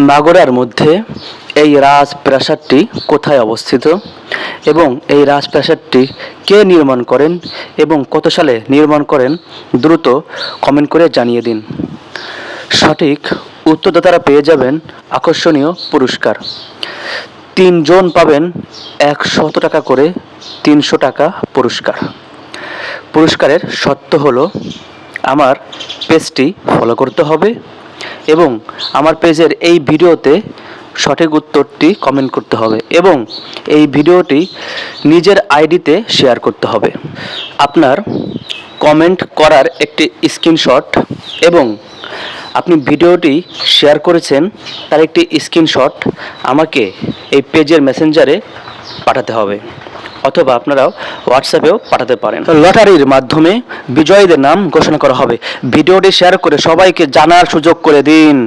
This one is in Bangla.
মাগুরার মধ্যে এই রাজপ্রাসাদটি কোথায় অবস্থিত এবং এই রাজপ্রাসাদটি কে নির্মাণ করেন এবং কত সালে নির্মাণ করেন দ্রুত কমেন্ট করে জানিয়ে দিন। সঠিক উত্তরদাতারা পেয়ে যাবেন আকর্ষণীয় পুরস্কার। 3 জন পাবেন 100 টাকা করে 300 টাকা পুরস্কার। পুরস্কারের শর্ত হলো আমার পেজটি ফলো করতে হবে এবং আমার পেজের এই ভিডিওতে সঠিক উত্তরটি কমেন্ট করতে হবে এবং এই ভিডিওটি নিজের আইডিতে শেয়ার করতে হবে। আপনার কমেন্ট করার একটি স্ক্রিনশট এবং আপনি ভিডিওটি শেয়ার করেছেন তার একটি স্ক্রিনশট আমাকে এই পেজের মেসেঞ্জারে পাঠাতে হবে, অথবা আপনারাও হোয়াটসঅ্যাপেও পাঠাতে পারেন। লটারির মাধ্যমে বিজয়ীদের নাম ঘোষণা করা হবে। ভিডিওটি শেয়ার করে সবাইকে জানার সুযোগ করে দিন।